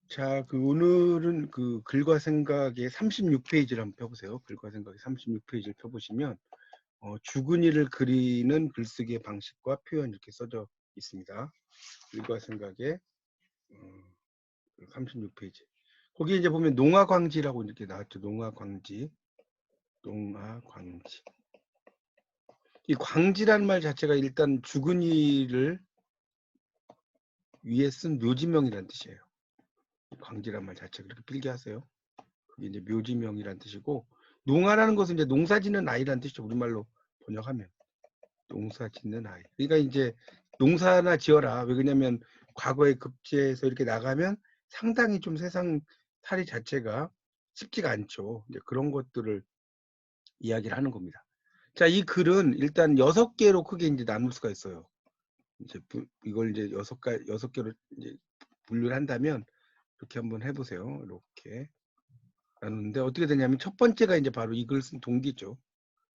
자, 오늘은 글과 생각의 36페이지를 한번 펴보세요. 글과 생각의 36페이지를 펴보시면 죽은 이를 그리는 글쓰기의 방식과 표현 이렇게 써져 있습니다. 글과 생각의 36페이지. 거기 이제 보면 농아광지라고 이렇게 나왔죠. 농아광지. 농아광지. 이 광지라는 말 자체가 일단 죽은 이를 위에 쓴 묘지명이라는 뜻이에요. 광지란 말 자체가 그렇게 필기하세요. 그게 이제 묘지명이란 뜻이고, 농아라는 것은 이제 농사짓는 아이란 뜻이죠. 우리말로 번역하면 농사짓는 아이. 그러니까 이제 농사나 지어라. 왜 그러냐면 과거에 급제해서 이렇게 나가면 상당히 좀 세상 살이 자체가 쉽지가 않죠. 이제 그런 것들을 이야기를 하는 겁니다. 자, 이 글은 일단 6개로 크게 이제 나눌 수가 있어요. 이제 이걸 이제 6개로 이제 분류를 한다면 이렇게 한번 해보세요. 이렇게 나누는데 어떻게 되냐면 첫 번째가 이제 바로 이 글 쓴 동기죠.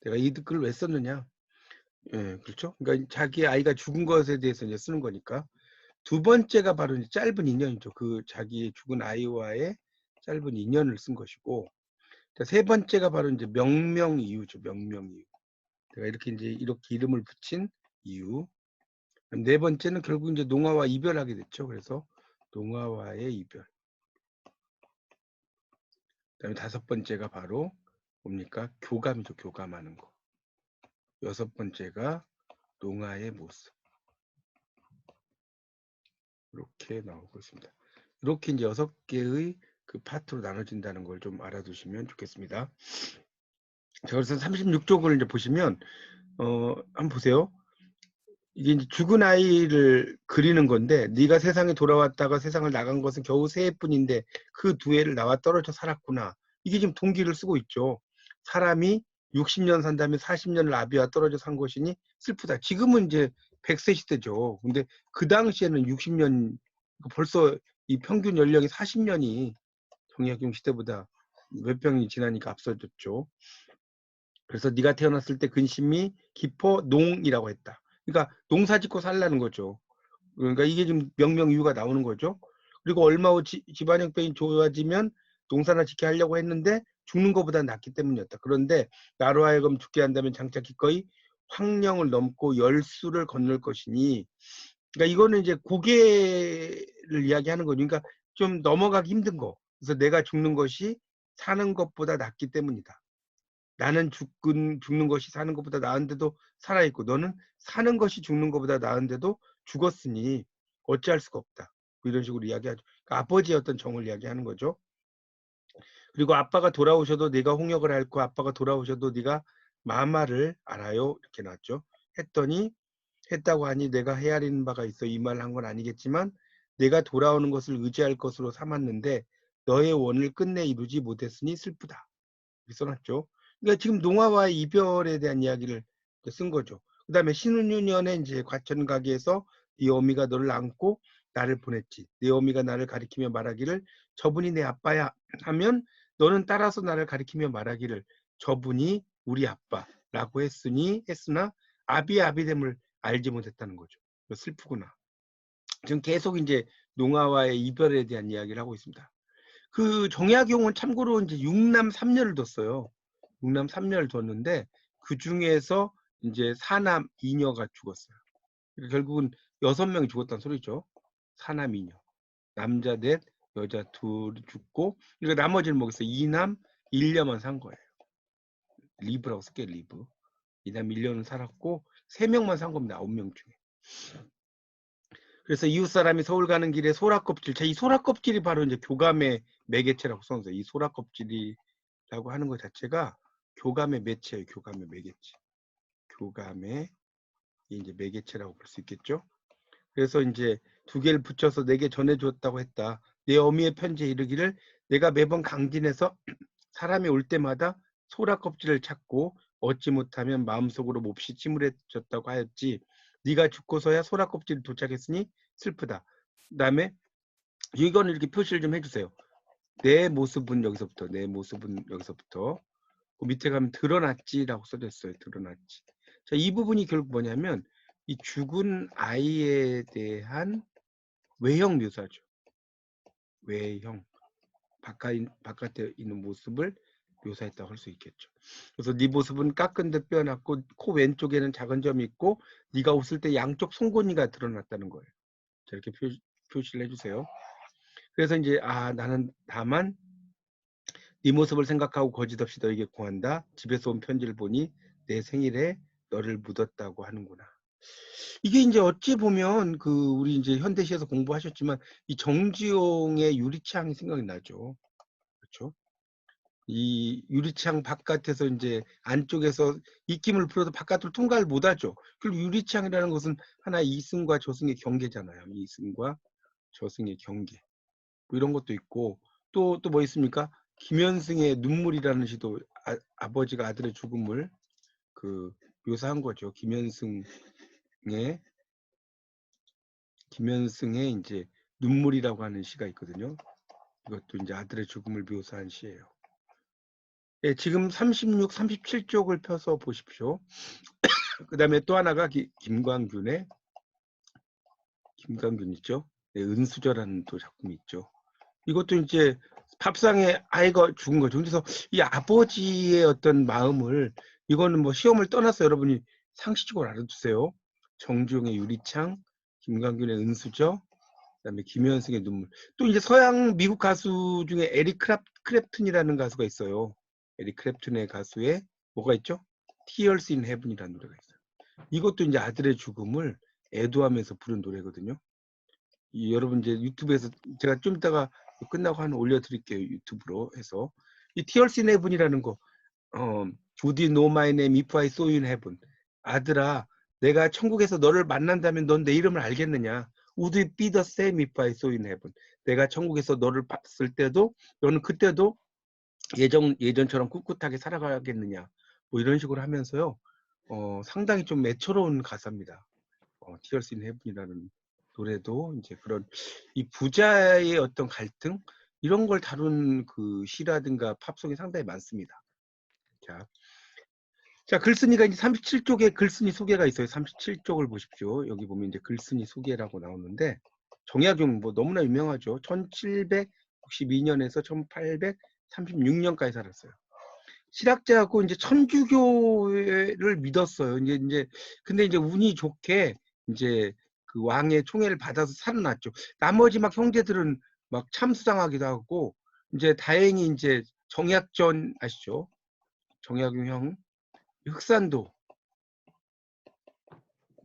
내가 이 글을 왜 썼느냐? 예, 그렇죠. 그러니까 자기 아이가 죽은 것에 대해서 이제 쓰는 거니까. 두 번째가 바로 이제 짧은 인연이죠. 그 자기 죽은 아이와의 짧은 인연을 쓴 것이고, 자, 세 번째가 바로 이제 명명 이유죠. 명명 이유. 내가 이렇게 이제 이렇게 이름을 붙인 이유. 네 번째는 결국 이제 농아와 이별하게 됐죠. 그래서 농아와의 이별. 그다음에 다섯 번째가 바로 뭡니까? 교감이죠. 교감하는 거. 여섯 번째가 농아의 모습. 이렇게 나오고 있습니다. 이렇게 이제 6개의 그 파트로 나눠진다는 걸 좀 알아두시면 좋겠습니다. 자, 그래서 36쪽을 이제 보시면 한번 보세요. 이게 이제 죽은 아이를 그리는 건데, 네가 세상에 돌아왔다가 세상을 나간 것은 겨우 3해뿐인데 그 2해를 나와 떨어져 살았구나. 이게 지금 동기를 쓰고 있죠. 사람이 60년 산다면 40년을 아비와 떨어져 산 것이니 슬프다. 지금은 이제 100세 시대죠. 근데 그 당시에는 60년, 벌써 이 평균 연령이 40년이 정약용 시대보다 몇 병이 지나니까 앞서졌죠. 그래서 네가 태어났을 때 근심이 깊어 농이라고 했다. 그러니까 농사 짓고 살라는 거죠. 그러니까 이게 지금 명명이유가 나오는 거죠. 그리고 얼마 후 집안 형편이 좋아지면 농사나 짓게 하려고 했는데 죽는 것보다 낫기 때문이었다. 그런데 나로 하여금 죽게 한다면 장차 기꺼이 황령을 넘고 열수를 건널 것이니, 그러니까 이거는 이제 고개를 이야기하는 거죠. 그러니까 좀 넘어가기 힘든 거. 그래서 내가 죽는 것이 사는 것보다 낫기 때문이다. 나는 죽는 것이 사는 것보다 나은데도 살아있고, 너는 사는 것이 죽는 것보다 나은데도 죽었으니 어찌할 수가 없다. 뭐 이런 식으로 이야기하죠. 그러니까 아버지의 어떤 정을 이야기하는 거죠. 그리고 아빠가 돌아오셔도 네가 홍역을 앓고 아빠가 돌아오셔도 네가 마마를 알아요. 이렇게 나왔죠. 했다고 하니 내가 헤아리는 바가 있어 이 말을 한 건 아니겠지만 내가 돌아오는 것을 의지할 것으로 삼았는데 너의 원을 끝내 이루지 못했으니 슬프다. 이렇게 써놨죠. 그러니까 지금 농아와의 이별에 대한 이야기를 쓴 거죠. 그 다음에 신혼년에 이제 과천 가게에서 네 어미가 너를 안고 나를 보냈지. 네 어미가 나를 가리키며 말하기를 저분이 내 아빠야 하면 너는 따라서 나를 가리키며 말하기를 저분이 우리 아빠라고 했으나 아비의 아비됨을 알지 못했다는 거죠. 슬프구나. 지금 계속 이제 농아와의 이별에 대한 이야기를 하고 있습니다. 그 정약용은 참고로 이제 6남 3녀를 뒀어요. 6남 3녀를 뒀는데 그 중에서 이제 4남 2녀가 죽었어요. 결국은 6명이 죽었다는 소리죠. 4남 2녀. 남자 넷, 여자 둘 죽고, 그러니까 나머지는 뭐겠어요? 2남 1녀만 산 거예요. 리브라고 쓸게요, 리브. 2남 1녀는 살았고 3명만 산 겁니다. 9명 중에. 그래서 이웃 사람이 서울 가는 길에 소라 껍질. 이 소라 껍질이 바로 이제 교감의 매개체라고 써놓으세요. 이 소라 껍질이라고 하는 것 자체가 교감의 매체예요. 교감의 매개체. 교감의 이제 매개체라고 볼 수 있겠죠. 그래서 이제 2개를 붙여서 내게 전해주었다고 했다. 내 어미의 편지에 이르기를 내가 매번 강진에서 사람이 올 때마다 소라 껍질을 찾고 얻지 못하면 마음속으로 몹시 침울해졌다고 하였지. 네가 죽고서야 소라 껍질이 도착했으니 슬프다. 그다음에 이건 이렇게 표시를 좀 해주세요. 내 모습은 여기서부터, 내 모습은 여기서부터. 그 밑에 가면 드러났지라고 써져 있어요. 드러났지. 자, 이 부분이 결국 뭐냐면 이 죽은 아이에 대한 외형 묘사죠. 외형, 바깥에 있는 모습을 묘사했다고 할 수 있겠죠. 그래서 네 모습은 깎은 듯 빼어났고 코 왼쪽에는 작은 점이 있고 네가 웃을 때 양쪽 송곳니가 드러났다는 거예요. 자, 이렇게 표시를 해주세요. 그래서 이제 나는 다만 네 모습을 생각하고 거짓없이 너에게 구한다. 집에서 온 편지를 보니 내 생일에 너를 묻었다고 하는구나. 이게 이제 어찌 보면 우리 이제 현대시에서 공부하셨지만 이 정지용의 유리창이 생각이 나죠. 그렇죠? 이 유리창 바깥에서 이제 안쪽에서 입김을 불어도 바깥으로 통과를 못하죠. 그리고 유리창이라는 것은 하나의 이승과 저승의 경계잖아요. 이승과 저승의 경계. 뭐 이런 것도 있고 또 뭐 있습니까? 김현승의 눈물이라는 시도 아버지가 아들의 죽음을 묘사한 거죠. 김현승의 이제 눈물이라고 하는 시가 있거든요. 이것도 이제 아들의 죽음을 묘사한 시예요. 예, 지금 36, 37쪽을 펴서 보십시오. 그 다음에 또 하나가 김광균 있죠. 네, 은수저라는 또 작품이 있죠. 이것도 이제 밥상에 아이가 죽은 거죠. 그래서 이 아버지의 어떤 마음을 이거는 뭐 시험을 떠나서 여러분이 상식적으로 알아두세요. 정주영의 유리창, 김광균의 은수저, 그다음에 김현승의 눈물. 또 이제 서양 미국 가수 중에 에릭 크랩튼이라는 가수가 있어요. 에릭 크랩튼의 가수에 뭐가 있죠? Tears in Heaven이라는 노래가 있어요. 이것도 이제 아들의 죽음을 애도하면서 부른 노래거든요. 여러분 이제 유튜브에서 제가 좀 이따가 끝나고 한 올려드릴게요. 유튜브로 해서 이 Tears in Heaven이라는 거 Would you know my name if I saw you in heaven? 아들아, 내가 천국에서 너를 만난다면 넌 내 이름을 알겠느냐? Would it be the same if I saw you in heaven? 내가 천국에서 너를 봤을 때도 너는 그때도 예전처럼 꿋꿋하게 살아가겠느냐? 뭐 이런 식으로 하면서요. 상당히 좀 애처로운 가사입니다. Tears in Heaven이라는 노래도 이제 그런 이 부자의 어떤 갈등 이런 걸 다룬 시라든가 팝송이 상당히 많습니다. 자, 글쓴이가 이제 37쪽에 글쓴이 소개가 있어요. 37쪽을 보십시오. 여기 보면 이제 글쓴이 소개라고 나오는데 정약용 뭐 너무나 유명하죠. 1762년에서 1836년까지 살았어요. 실학자고 이제 천주교를 믿었어요. 근데 이제 운이 좋게 이제 왕의 총애를 받아서 살아났죠. 나머지 막 형제들은 막 참수당하기도 하고 이제 다행히 이제 정약전 아시죠? 정약용 형 흑산도로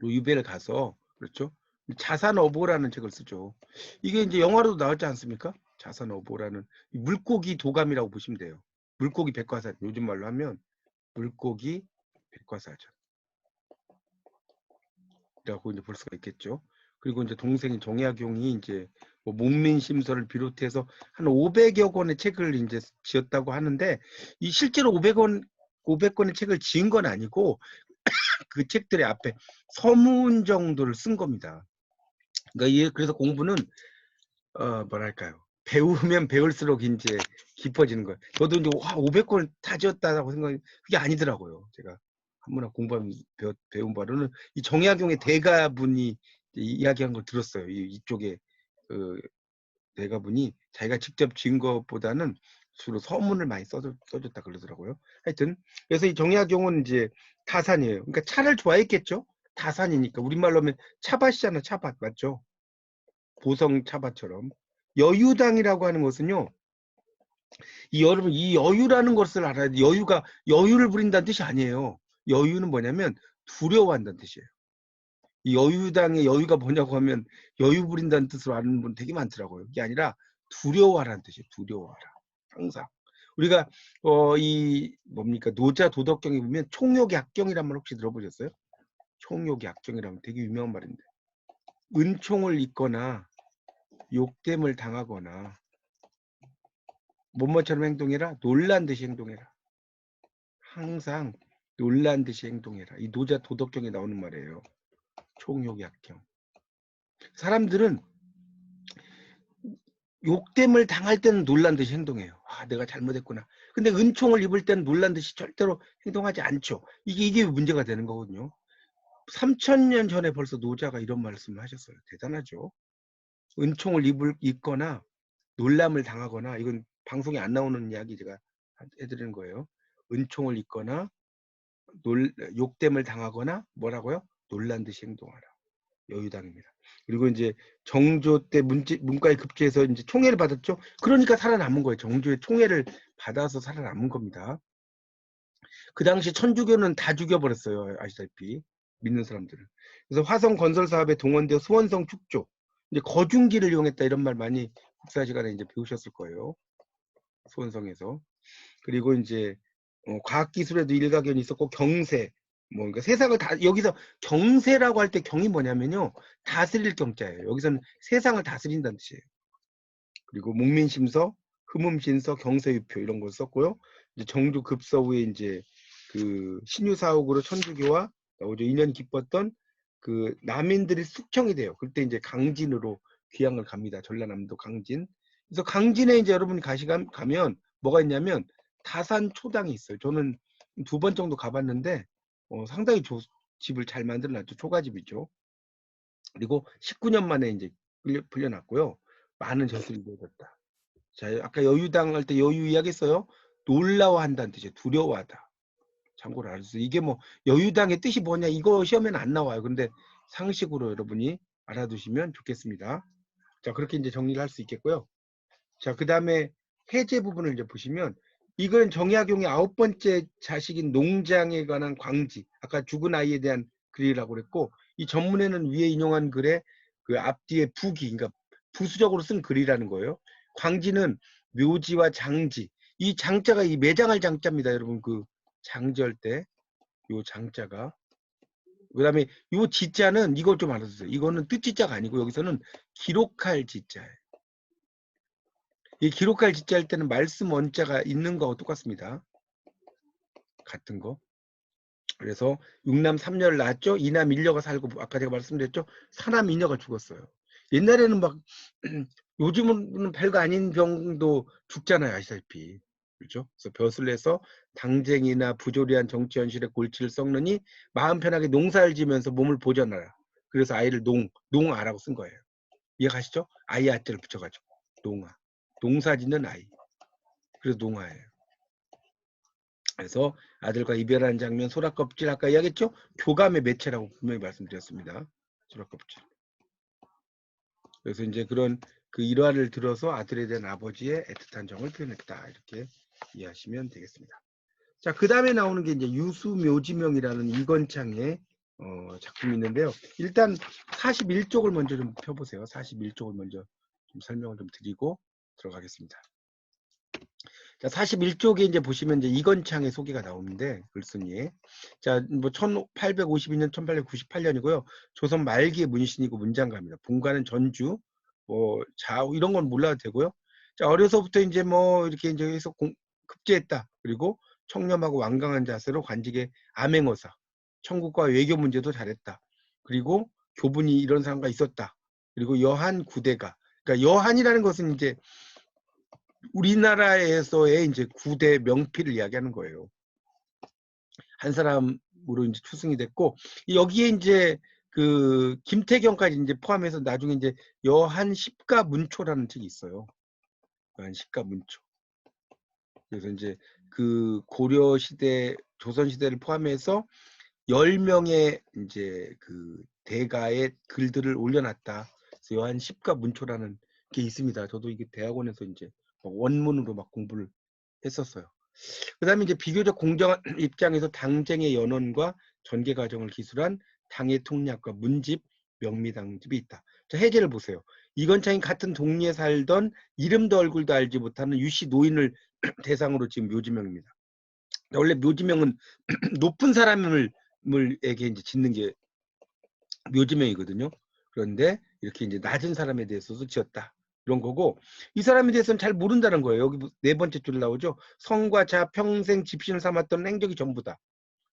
유배를 가서 그렇죠. 자산어보라는 책을 쓰죠. 이게 이제 영화로도 나왔지 않습니까? 자산어보라는 물고기 도감이라고 보시면 돼요. 물고기 백과사전. 요즘 말로 하면 물고기 백과사전이라고 이제 볼 수가 있겠죠. 그리고 이제 동생인 정약용이 이제 뭐 목민심서를 비롯해서 한 500여 권의 책을 이제 지었다고 하는데 이 실제로 500권의 책을 지은 건 아니고 그 책들의 앞에 서문 정도를 쓴 겁니다. 그러니까 그래서 공부는 뭐랄까요? 배우면 배울수록 이제 깊어지는 거예요. 저도 이제 500권 다 지었다고 생각이 그게 아니더라고요. 제가 한문학 공부하면서 배운 바로는 이 정약용의 대가분이 이야기한 걸 들었어요. 이쪽에 대가분이 자기가 직접 지은 것보다는 주로 서문을 많이 써줬다 그러더라고요. 하여튼 그래서 이 정약용은 이제 타산이에요. 그러니까 차를 좋아했겠죠. 타산이니까 우리말로 하면 차밭이잖아. 차밭 맞죠? 보성 차밭처럼. 여유당이라고 하는 것은요. 여러분 이 여유라는 것을 알아야 돼. 여유가 여유를 부린다는 뜻이 아니에요. 여유는 뭐냐면 두려워한다는 뜻이에요. 이 여유당의 여유가 뭐냐고 하면 여유 부린다는 뜻으로 아는 분 되게 많더라고요. 이게 아니라 두려워하라는 뜻이에요. 두려워하라. 항상. 우리가 이 뭡니까 노자 도덕경에 보면 총욕약경이란 말 혹시 들어보셨어요? 총욕약경이라면 되게 유명한 말인데 은총을 입거나 욕됨을 당하거나 뭐뭐처럼 행동해라. 놀란 듯이 행동해라. 항상 놀란 듯이 행동해라. 이 노자 도덕경에 나오는 말이에요. 총욕약경. 사람들은 욕됨을 당할 때는 놀란 듯이 행동해요. 내가 잘못했구나. 근데 은총을 입을 때는 놀란 듯이 절대로 행동하지 않죠. 이게 문제가 되는 거거든요. 3000년 전에 벌써 노자가 이런 말씀을 하셨어요. 대단하죠. 은총을 입거나 놀람을 당하거나, 이건 방송에 안 나오는 이야기 제가 해드리는 거예요. 은총을 입거나 욕됨을 당하거나 뭐라고요? 놀란 듯이 행동하라. 여유당입니다. 그리고 이제 정조 때 문과에 급제해서 이제 총애를 받았죠. 그러니까 살아남은 거예요. 정조의 총애를 받아서 살아남은 겁니다. 그 당시 천주교는 다 죽여버렸어요. 아시다시피 믿는 사람들을. 그래서 화성 건설 사업에 동원되어 수원성 축조, 이제 거중기를 이용했다 이런 말 많이 국사 시간에 이제 배우셨을 거예요. 수원성에서. 그리고 이제 과학기술에도 일가견이 있었고 경세, 뭐 그러니까 세상을 다, 여기서 경세라고 할 때 경이 뭐냐면요, 다스릴 경자예요. 여기서는 세상을 다스린다는 뜻이에요. 그리고 목민심서, 흠음신서, 경세유표 이런 걸 썼고요. 이제 정조 급서 후에 이제 그 신유사옥으로 천주교와 오죠 인연이 깊었던 그 남인들이 숙청이 돼요. 그때 이제 강진으로 귀향을 갑니다. 전라남도 강진. 그래서 강진에 이제 여러분이 가면 뭐가 있냐면 다산 초당이 있어요. 저는 2번 정도 가봤는데 상당히 집을 잘 만들어놨죠. 초가집이죠. 그리고 19년 만에 이제 풀려났고요. 많은 저술이 이루어졌다. 자, 아까 여유당 할 때 여유 이야기했어요. 놀라워한다는 뜻이에요. 두려워하다. 참고로 알아주세요. 이게 뭐 여유당의 뜻이 뭐냐, 이거 시험에는 안 나와요. 근데 상식으로 여러분이 알아두시면 좋겠습니다. 자, 그렇게 이제 정리를 할 수 있겠고요. 자, 그 다음에 해제 부분을 이제 보시면, 이건 정약용의 9번째 자식인 농장에 관한 광지, 아까 죽은 아이에 대한 글이라고 그랬고, 이 전문에는 위에 인용한 글에 그 앞뒤에 부기, 그러니까 부수적으로 쓴 글이라는 거예요. 광지는 묘지와 장지, 이 장자가 이 매장할 장자입니다. 여러분, 그 장지할 때 요 장자가, 그 다음에 요 지자는 이걸 좀 알아주세요. 이거는 뜻지자가 아니고 여기서는 기록할 지자예요. 이 기록할 지자 할 때는 말씀 원자가 있는 거하고 똑같습니다. 같은 거. 그래서 6남 3녀를 낳았죠. 2남 1녀가 살고, 아까 제가 말씀드렸죠. 4남 2녀가 죽었어요. 옛날에는 막 요즘은 별거 아닌 병도 죽잖아요. 아시다시피. 그렇죠? 그래서 벼슬 내서 당쟁이나 부조리한 정치 현실의 골치를 썩느니 마음 편하게 농사를 지면서 몸을 보전하라. 그래서 아이를 농아라고 쓴 거예요. 이해가시죠? 아이 아자를 붙여가지고 농아. 농사 짓는 아이. 그래서 농아예요. 그래서 아들과 이별하는 장면, 소라껍질, 아까 이야기했죠? 교감의 매체라고 분명히 말씀드렸습니다. 소라껍질. 그래서 이제 그런 그 일화를 들어서 아들에 대한 아버지의 애틋한 정을 표현했다. 이렇게 이해하시면 되겠습니다. 자, 그 다음에 나오는 게 이제 유수묘지명이라는 이건창의 작품이 있는데요. 일단 41쪽을 먼저 좀 펴보세요. 41쪽을 먼저 좀 설명을 좀 드리고 들어가겠습니다. 자, 41쪽에 이제 보시면 이제 이건창의 소개가 나오는데, 글쓴이에. 자, 뭐 1852년, 1898년이고요. 조선 말기의 문신이고 문장가입니다. 본가는 전주, 뭐 좌우 이런 건 몰라도 되고요. 자, 어려서부터 이제 뭐 이렇게 이제 해서 급제했다. 그리고 청렴하고 완강한 자세로 관직의 암행어사, 청국과 외교 문제도 잘했다. 그리고 교분이 이런 상가 있었다. 그리고 여한 구대가, 그러니까 여한이라는 것은 이제 우리나라에서의 이제 9대 명필을 이야기하는 거예요. 한 사람으로 이제 추승이 됐고, 여기에 이제 그 김태경까지 이제 포함해서 나중에 이제 여한 십가 문초라는 책이 있어요. 여한 십가 문초. 그래서 이제 그 고려 시대, 조선 시대를 포함해서 10명의 이제 그 대가의 글들을 올려놨다. 그래서 여한 십가 문초라는 게 있습니다. 저도 이게 대학원에서 이제 원문으로 막 공부를 했었어요. 그 다음에 이제 비교적 공정한 입장에서 당쟁의 연원과 전개 과정을 기술한 당의 통략과 문집, 명미당집이 있다. 자, 해제를 보세요. 이건창이 같은 동리에 살던 이름도 얼굴도 알지 못하는 유씨 노인을 대상으로 지금 묘지명입니다. 원래 묘지명은 높은 사람에게 이제 짓는 게 묘지명이거든요. 그런데 이렇게 이제 낮은 사람에 대해서도 지었다. 이런 거고, 이 사람에 대해서는 잘 모른다는 거예요. 여기 4번째 줄에 나오죠. 성과 자 평생 집신을 삼았던 행적이 전부다.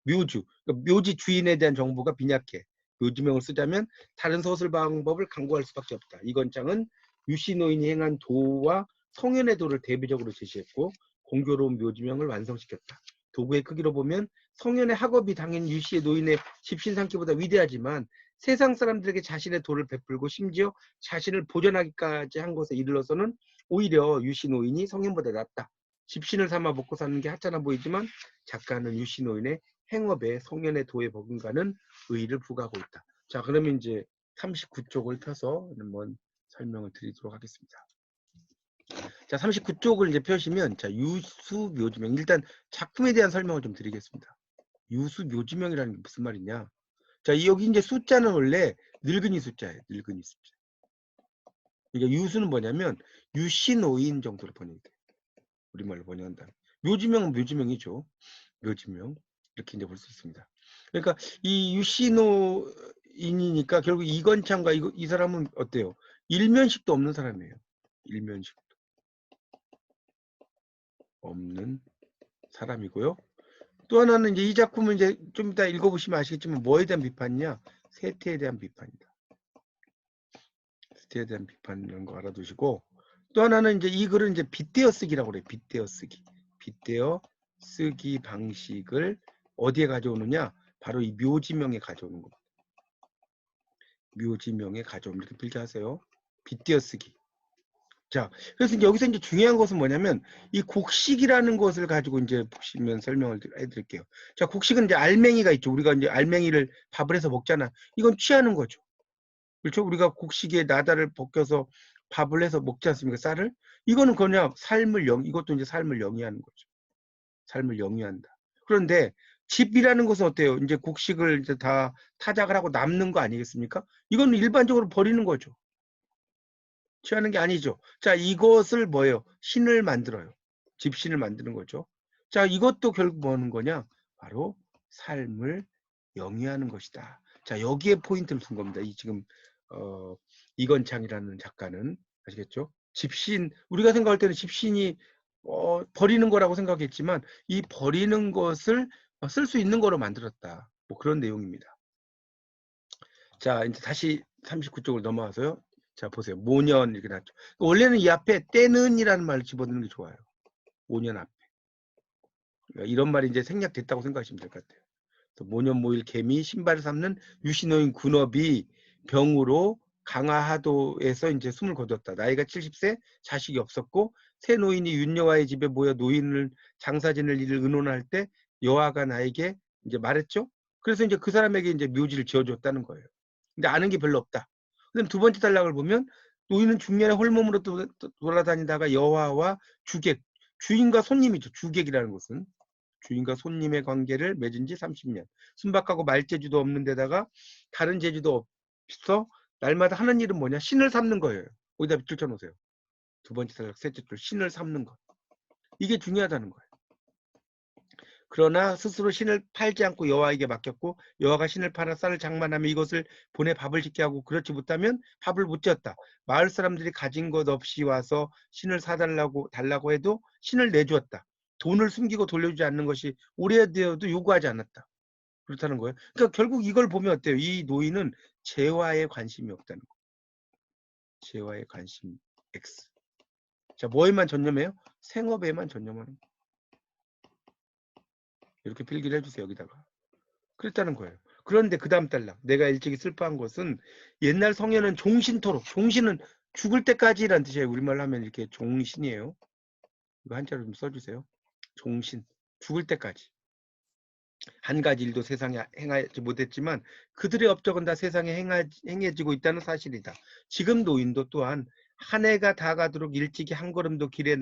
묘주, 그러니까 묘지 주인에 대한 정보가 빈약해. 묘지명을 쓰자면 다른 서술 방법을 강구할 수밖에 없다. 이건창은 유씨 노인이 행한 도와 성현의 도를 대비적으로 제시했고 공교로운 묘지명을 완성시켰다. 도구의 크기로 보면 성현의 학업이 당연히 유씨의 노인의 집신 삼기보다 위대하지만 세상 사람들에게 자신의 도를 베풀고 심지어 자신을 보존하기까지 한 것에 이르러서는 오히려 유신오인이 성인보다 낫다. 집신을 삼아 먹고 사는 게 하찮아 보이지만 작가는 유신오인의 행업에 성현의 도에 버금가는 의의를 부과하고 있다. 자, 그러면 이제 39쪽을 펴서 한번 설명을 드리도록 하겠습니다. 자, 39쪽을 이제 펴시면, 자, 유수묘지명. 일단 작품에 대한 설명을 좀 드리겠습니다. 유수묘지명이라는 게 무슨 말이냐? 자, 여기 이제 숫자는 원래 늙은이 숫자예요. 늙은이 숫자. 그러니까 유수는 뭐냐면 유신오인 정도로 번역이 돼요. 우리말로 번역한다. 묘지명은 묘지명이죠. 묘지명. 이렇게 이제 볼 수 있습니다. 그러니까 이 유신오인이니까 결국 이건창과 이 사람은 어때요? 일면식도 없는 사람이에요. 일면식도 없는 사람이고요. 또 하나는 이제 이 작품은 이제 좀 이따 읽어보시면 아시겠지만 뭐에 대한 비판이냐? 세태에 대한 비판이다. 세태에 대한 비판 이런 거 알아두시고, 또 하나는 이제 이 글은 이제 빗대어 쓰기라고 그래요. 빗대어 쓰기. 빗대어 쓰기 방식을 어디에 가져오느냐? 바로 이 묘지명에 가져오는 겁니다. 묘지명에 가져오면 이렇게 필기하세요. 빗대어 쓰기. 자, 그래서 이제 여기서 이제 중요한 것은 뭐냐면 이 곡식이라는 것을 가지고 이제 보시면 설명을 해드릴게요. 자, 곡식은 이제 알맹이가 있죠. 우리가 이제 알맹이를 밥을 해서 먹잖아. 이건 취하는 거죠. 그렇죠? 우리가 곡식에 나다를 벗겨서 밥을 해서 먹지 않습니까? 쌀을? 이거는 그냥 이것도 이제 삶을 영위하는 거죠. 삶을 영위한다. 그런데 집이라는 것은 어때요? 이제 곡식을 이제 다 타작을 하고 남는 거 아니겠습니까? 이건 일반적으로 버리는 거죠. 취하는 게 아니죠. 자, 이것을 뭐예요? 신을 만들어요. 집신을 만드는 거죠. 자, 이것도 결국 뭐 하는 거냐? 바로 삶을 영위하는 것이다. 자, 여기에 포인트를 둔 겁니다. 이 지금 이건창이라는 작가는 아시겠죠? 집신, 우리가 생각할 때는 집신이 버리는 거라고 생각했지만 이 버리는 것을 쓸 수 있는 거로 만들었다. 뭐 그런 내용입니다. 자, 이제 다시 39쪽으로 넘어와서요. 자, 보세요. 모년 이렇게 나왔죠. 원래는 이 앞에 때는이라는 말을 집어넣는 게 좋아요. 모년 앞에. 그러니까 이런 말이 이제 생략됐다고 생각하시면 될 것 같아요. 모년 모일 개미 신발을 삼는 유신호인 군업이 병으로 강화하도에서 이제 숨을 거뒀다. 나이가 70세, 자식이 없었고 새 노인이 윤여와의 집에 모여 노인을 장사지낼 일을 의논할 때 여아가 나에게 이제 말했죠. 그래서 이제 그 사람에게 이제 묘지를 지어줬다는 거예요. 근데 아는 게 별로 없다. 그다음 두 번째 단락을 보면 노인은 중년에 홀몸으로 돌아다니다가 여아와 주객, 주인과 손님이죠. 주객이라는 것은 주인과 손님의 관계를 맺은 지 30년. 순박하고 말재주도 없는 데다가 다른 재주도 없어 날마다 하는 일은 뭐냐? 신을 삼는 거예요. 거기다 밑줄 쳐놓으세요. 두 번째 단락 셋째 줄 신을 삼는 것. 이게 중요하다는 거예요. 그러나 스스로 신을 팔지 않고 여호와에게 맡겼고 여호와가 신을 팔아 쌀을 장만하며 이것을 보내 밥을 짓게 하고 그렇지 못하면 밥을 못 지었다. 마을 사람들이 가진 것 없이 와서 신을 사달라고 해도 신을 내주었다. 돈을 숨기고 돌려주지 않는 것이 오래되어도 요구하지 않았다. 그렇다는 거예요. 그러니까 결국 이걸 보면 어때요? 이 노인은 재화에 관심이 없다는 거예요. 재화에 관심 X. 자, 뭐에만 전념해요? 생업에만 전념하는 거예요. 이렇게 필기를 해주세요. 여기다가. 그랬다는 거예요. 그런데 그 다음 단락 내가 일찍이 슬퍼한 것은 옛날 성현은 종신토록, 종신은 죽을 때까지라는 뜻이에요. 우리말로 하면 이렇게 종신이에요. 이거 한자로 좀 써주세요. 종신, 죽을 때까지. 한 가지 일도 세상에 행하지 못했지만 그들의 업적은 다 세상에 행해지고 있다는 사실이다. 지금 노인도 또한 한 해가 다 가도록 일찍이 한 걸음도 길에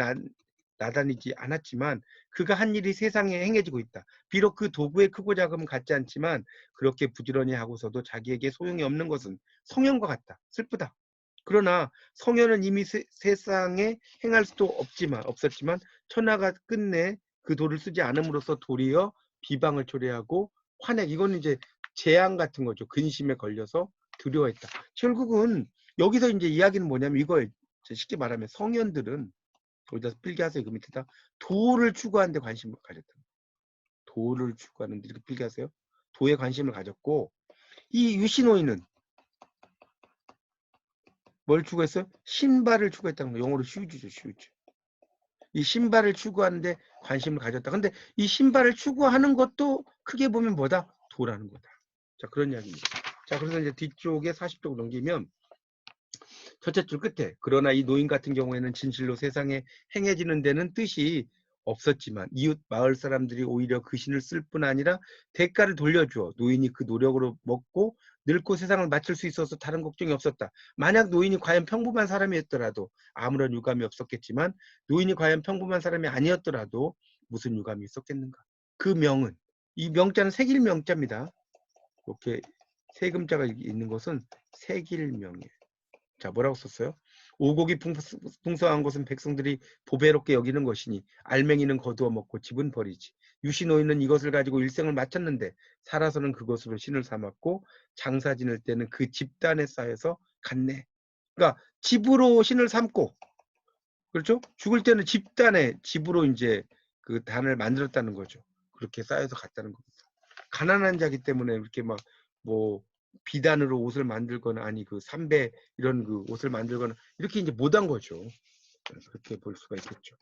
나다니지 않았지만 그가 한 일이 세상에 행해지고 있다. 비록 그 도구의 크고 작음은 같지 않지만 그렇게 부지런히 하고서도 자기에게 소용이 없는 것은 성현과 같다. 슬프다. 그러나 성현은 이미 세상에 행할 수도 없었지만 천하가 끝내 그 돌을 쓰지 않음으로써 도리어 비방을 초래하고 환액, 이건 이제 재앙 같은 거죠. 근심에 걸려서 두려워했다. 결국은 여기서 이제 이야기는 뭐냐면 이거예요. 쉽게 말하면 성현들은 거기다 필기하세요. 그 밑에다 도를 추구하는 데 관심을 가졌다. 도를 추구하는 데 이렇게 필기하세요. 도에 관심을 가졌고 이 유신호인은 뭘 추구했어요? 신발을 추구했다는 거예요. 영어로 슈즈죠. 슈즈. 이 신발을 추구하는데 관심을 가졌다. 근데 이 신발을 추구하는 것도 크게 보면 뭐다? 도라는 거다. 자, 그런 이야기입니다. 자, 그래서 이제 뒤쪽에 40쪽 넘기면 첫째 줄 끝에 그러나 이 노인 같은 경우에는 진실로 세상에 행해지는 데는 뜻이 없었지만 이웃 마을 사람들이 오히려 그 신을 쓸 뿐 아니라 대가를 돌려주어 노인이 그 노력으로 먹고 늙고 세상을 마칠 수 있어서 다른 걱정이 없었다. 만약 노인이 과연 평범한 사람이었더라도 아무런 유감이 없었겠지만 노인이 과연 평범한 사람이 아니었더라도 무슨 유감이 있었겠는가. 그 명은 이 명자는 세길 명자입니다. 이렇게 세 금자가 있는 것은 세길명이에요. 자, 뭐라고 썼어요? 오곡이 풍성한 것은 백성들이 보배롭게 여기는 것이니 알맹이는 거두어 먹고 집은 버리지. 유시 노인은 이것을 가지고 일생을 마쳤는데 살아서는 그것으로 신을 삼았고 장사 지낼 때는 그 집단에 쌓여서 갔네. 그러니까 집으로 신을 삼고, 그렇죠? 죽을 때는 집단의 집으로 이제 그 단을 만들었다는 거죠. 그렇게 쌓여서 갔다는 겁니다. 가난한 자기 때문에 이렇게 막 뭐 비단으로 옷을 만들거나 아니 그 삼배 이런 그 옷을 만들거나 이렇게 이제 못한 거죠. 그렇게 볼 수가 있겠죠.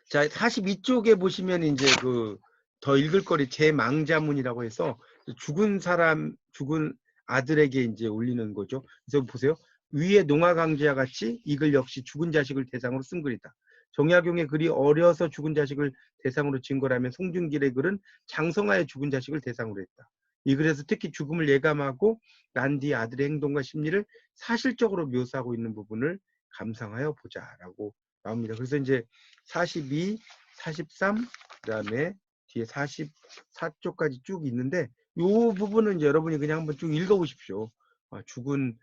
자, 42쪽에 보시면 이제 그 더 읽을 거리 제망자문이라고 해서 죽은 사람, 죽은 아들에게 이제 올리는 거죠. 그래서 보세요. 위에 농아강지와 같이 이 글 역시 죽은 자식을 대상으로 쓴 글이다. 정약용의 글이 어려서 죽은 자식을 대상으로 지은 거라면 송중길의 글은 장성하에 죽은 자식을 대상으로 했다. 이 글에서 특히 죽음을 예감하고 난 뒤 아들의 행동과 심리를 사실적으로 묘사하고 있는 부분을 감상하여 보자라고 나옵니다. 그래서 이제 42, 43, 그다음에 뒤에 44쪽까지 쭉 있는데 이 부분은 이제 여러분이 그냥 한번 쭉 읽어보십시오. 죽은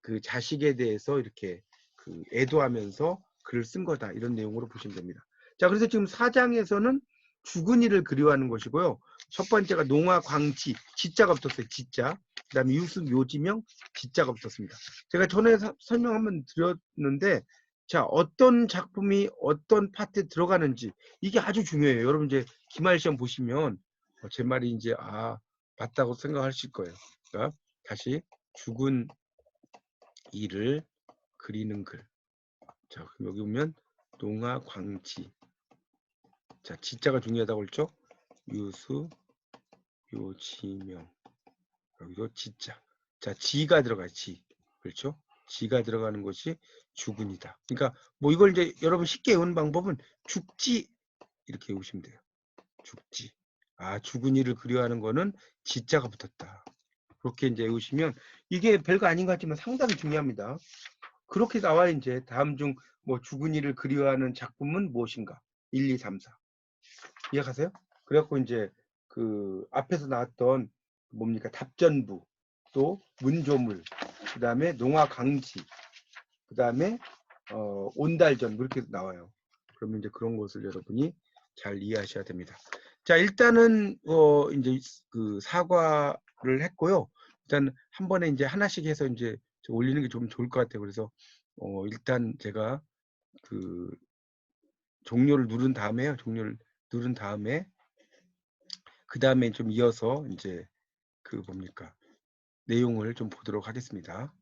그 자식에 대해서 이렇게 그 애도하면서 글을 쓴 거다 이런 내용으로 보시면 됩니다. 자, 그래서 지금 4장에서는 죽은 이를 그리워하는 것이고요. 첫 번째가 농아광지, 지자가 붙었어요. 지자. 그 다음에 유습 요지명, 지자가 붙었습니다. 제가 전에 설명 한번 드렸는데 자, 어떤 작품이 어떤 파트에 들어가는지 이게 아주 중요해요. 여러분 이제 기말 시험 보시면 제 말이 이제 맞다고 생각하실 거예요. 그러니까 다시 죽은 이를 그리는 글. 자, 그럼 여기 보면 농아광지. 자, 지자가 중요하다고 했죠? 유수, 요지명. 여기도 지자. 자, 지가 들어가요. 지. 그렇죠? 지가 들어가는 것이 죽은이다. 그러니까 뭐 이걸 이제 여러분 쉽게 외우는 방법은 죽지 이렇게 외우시면 돼요. 죽지. 죽은이를 그리워하는 거는 지자가 붙었다. 그렇게 이제 외우시면 이게 별거 아닌 것 같지만 상당히 중요합니다. 그렇게 나와 이제 다음 중 뭐 죽은이를 그리워하는 작품은 무엇인가? 1, 2, 3, 4. 이해가세요? 그래갖고 이제 그 앞에서 나왔던 뭡니까? 답전부, 또 문조물, 그 다음에 농아강지, 그 다음에 온달전 이렇게 나와요. 그러면 이제 그런 것을 여러분이 잘 이해하셔야 됩니다. 자, 일단은 이제 그 사과를 했고요. 일단 한 번에 이제 하나씩 해서 이제 올리는 게 좀 좋을 것 같아요. 그래서 일단 제가 그 종료를 누른 다음에요. 종료를 누른 다음에 그 다음에 좀 이어서 이제 그 뭡니까? 내용을 좀 보도록 하겠습니다.